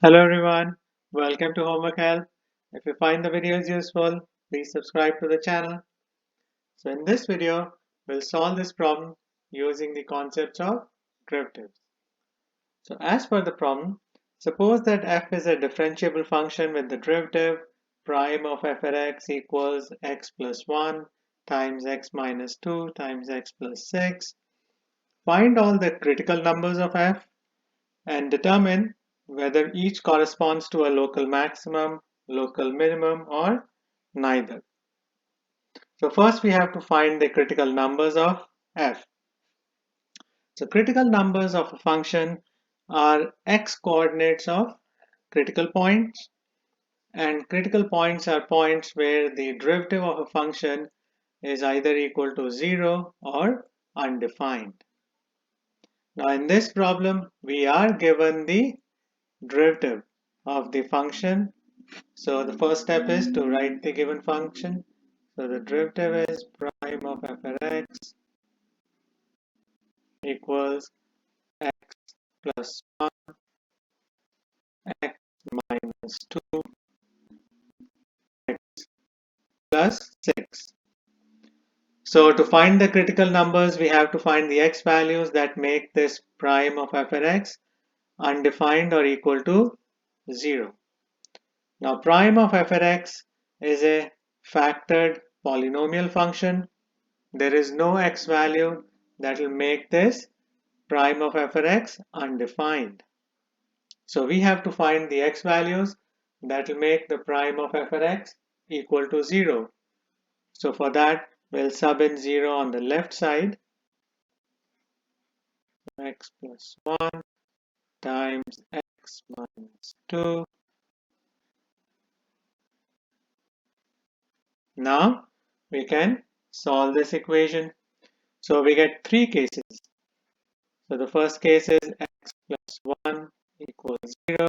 Hello everyone, welcome to Homework Help. If you find the videos useful, please subscribe to the channel. So in this video, we'll solve this problem using the concepts of derivatives. So as per the problem, suppose that f is a differentiable function with the derivative prime of f at x equals x plus 1 times x minus 2 times x plus 6. Find all the critical numbers of f and determine whether each corresponds to a local maximum, local minimum, or neither. So first we have to find the critical numbers of f. So critical numbers of a function are x coordinates of critical points, and critical points are points where the derivative of a function is either equal to 0 or undefined. Now in this problem we are given the derivative of the function. So the first step is to write the given function. So the derivative is prime of f at x equals x plus 1 x minus 2 x plus 6. So to find the critical numbers, we have to find the x values that make this prime of f at x undefined or equal to 0. Now prime of f at x is a factored polynomial function. There is no x value that will make this prime of f at x undefined. So we have to find the x values that will make the prime of f at x equal to 0. So for that, we'll sub in 0 on the left side. X plus 1 times x minus 2. Now we can solve this equation. So we get three cases. So the first case is x plus 1 equals 0.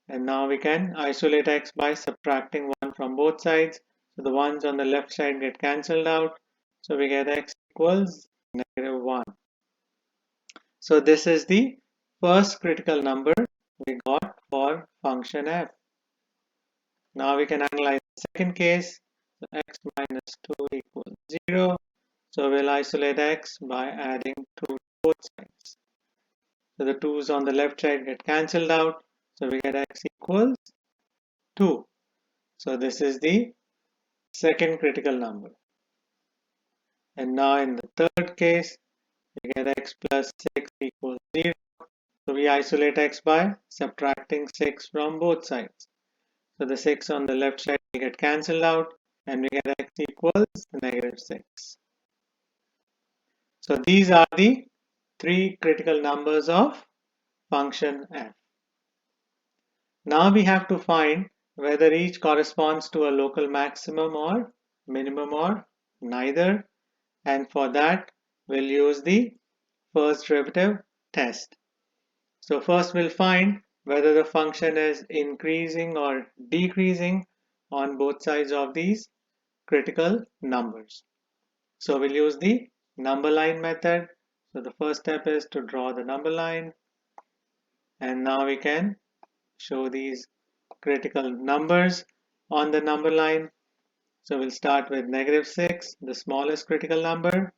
And now we can isolate x by subtracting 1 from both sides. So the ones on the left side get cancelled out. So we get x equals negative 1. So this is the first critical number we got for function f. Now we can analyze the second case. So x minus 2 equals 0. So we'll isolate x by adding 2 to both sides. So the 2's on the left side get cancelled out. So we get x equals 2. So this is the second critical number. And now in the third case, we get x plus 6 equals 0. So we isolate x by subtracting 6 from both sides. So the 6 on the left side will get cancelled out and we get x equals negative 6. So these are the three critical numbers of function f. Now we have to find whether each corresponds to a local maximum or minimum or neither, and for that we'll use the first derivative test. So first we'll find whether the function is increasing or decreasing on both sides of these critical numbers. So we'll use the number line method. So the first step is to draw the number line, and now we can show these critical numbers on the number line. So we'll start with negative 6, the smallest critical number,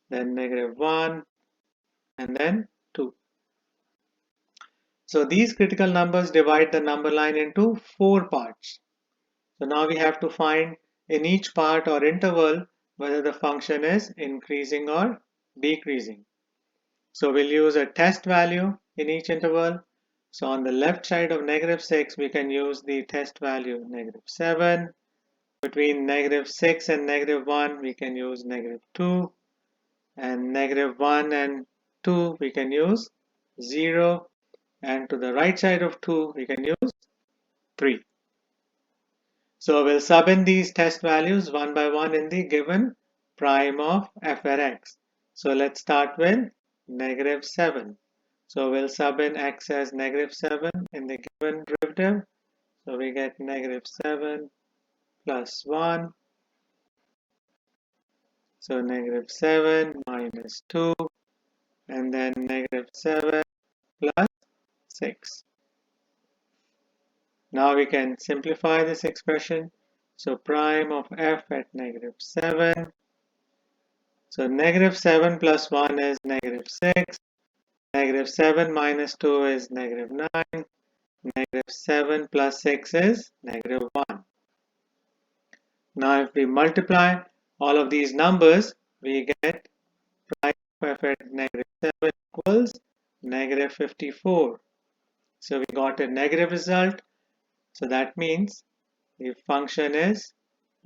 then negative 1, and then 2. So these critical numbers divide the number line into 4 parts. So now we have to find in each part or interval whether the function is increasing or decreasing. So we'll use a test value in each interval. So on the left side of negative 6, we can use the test value negative 7. Between negative 6 and negative 1, we can use negative 2. And negative 1 and 2, we can use 0. And to the right side of 2, we can use 3. So we'll sub in these test values one by one in the given prime of f at x. So let's start with negative 7. So we'll sub in x as negative 7 in the given derivative. So we get negative 7 plus 1. So negative 7 minus 2, and then negative 7 plus 6. Now we can simplify this expression. So prime of f at -7. So -7 plus 1 is -6. -7 minus 2 is -9. -7 plus 6 is -1. Now if we multiply all of these numbers, we get prime of f at -7 equals -54. So we got a negative result. So that means the function is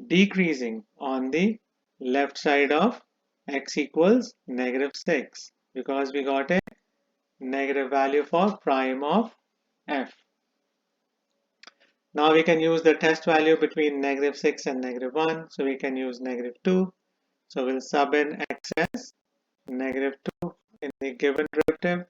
decreasing on the left side of x equals -6 because we got a negative value for prime of f. Now we can use the test value between -6 and -1. So we can use -2. So we'll sub in x as -2 in the given derivative.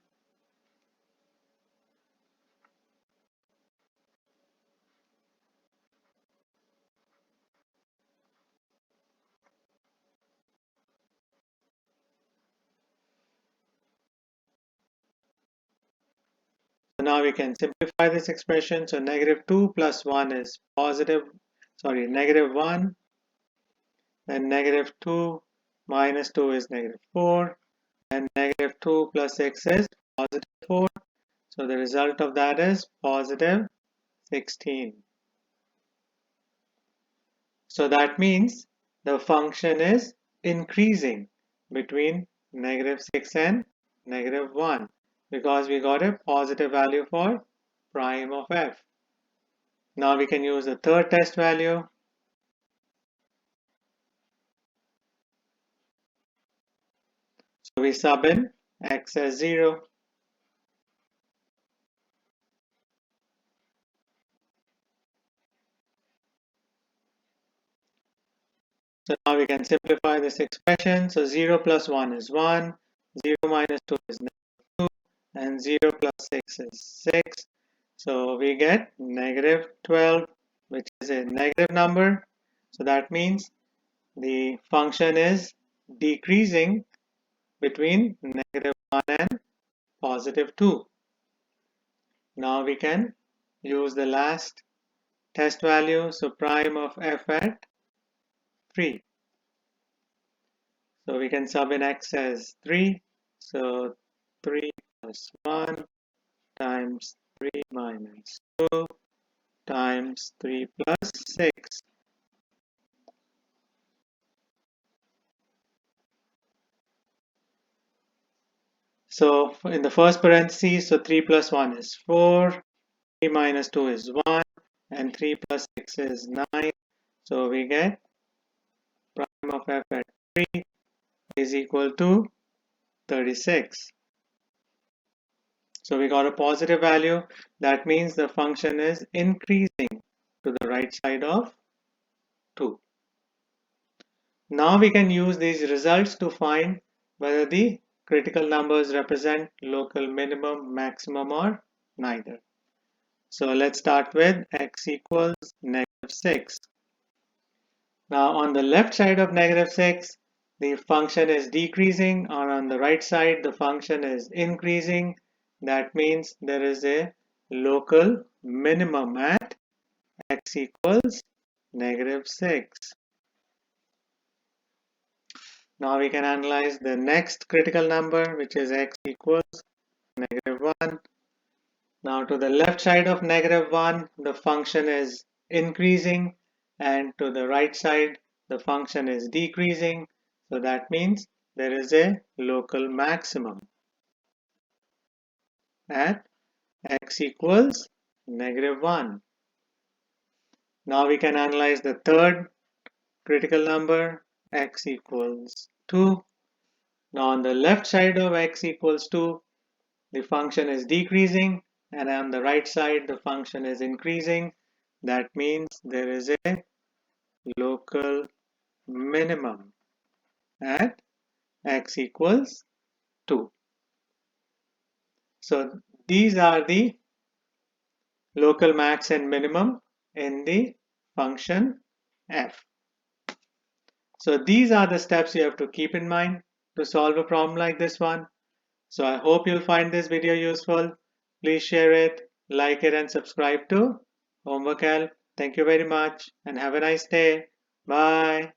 So now we can simplify this expression. So -2 plus 1 is -1. Then -2 minus 2 is -4. And -2 plus 6 is +4. So the result of that is +16. So that means the function is increasing between -6 and -1 because we got a positive value for prime of f. Now we can use the third test value. So we sub in x as 0. So now we can simplify this expression. So 0 plus 1 is 1, 0 minus 2 is -2, and 0 plus 6 is 6. So we get -12, which is a negative number. So that means the function is decreasing between -1 and +2. Now we can use the last test value. So prime of f at 3. So we can sub in x as 3. So 3 plus 1 times 3 minus 2 times 3 plus 6. So in the first parenthesis, so 3 plus 1 is 4, 3 minus 2 is 1, and 3 plus 6 is 9. So we get prime of f at 3 is equal to 36. So we got a positive value. That means the function is increasing to the right side of 2. Now we can use these results to find whether the critical numbers represent local minimum, maximum, or neither. So let's start with x equals -6. Now on the left side of -6, the function is decreasing, and on the right side, the function is increasing. That means there is a local minimum at x equals -6. Now we can analyze the next critical number, which is x equals -1. Now to the left side of -1, the function is increasing, and to the right side, the function is decreasing. So that means there is a local maximum at x equals -1. Now we can analyze the third critical number, x equals 2. Now on the left side of x equals 2, the function is decreasing, and on the right side, the function is increasing. That means there is a local minimum at x equals 2. So these are the local max and minimum in the function f. So these are the steps you have to keep in mind to solve a problem like this one. So I hope you'll find this video useful. Please share it, like it, and subscribe to homework help. Thank you very much and have a nice day. Bye.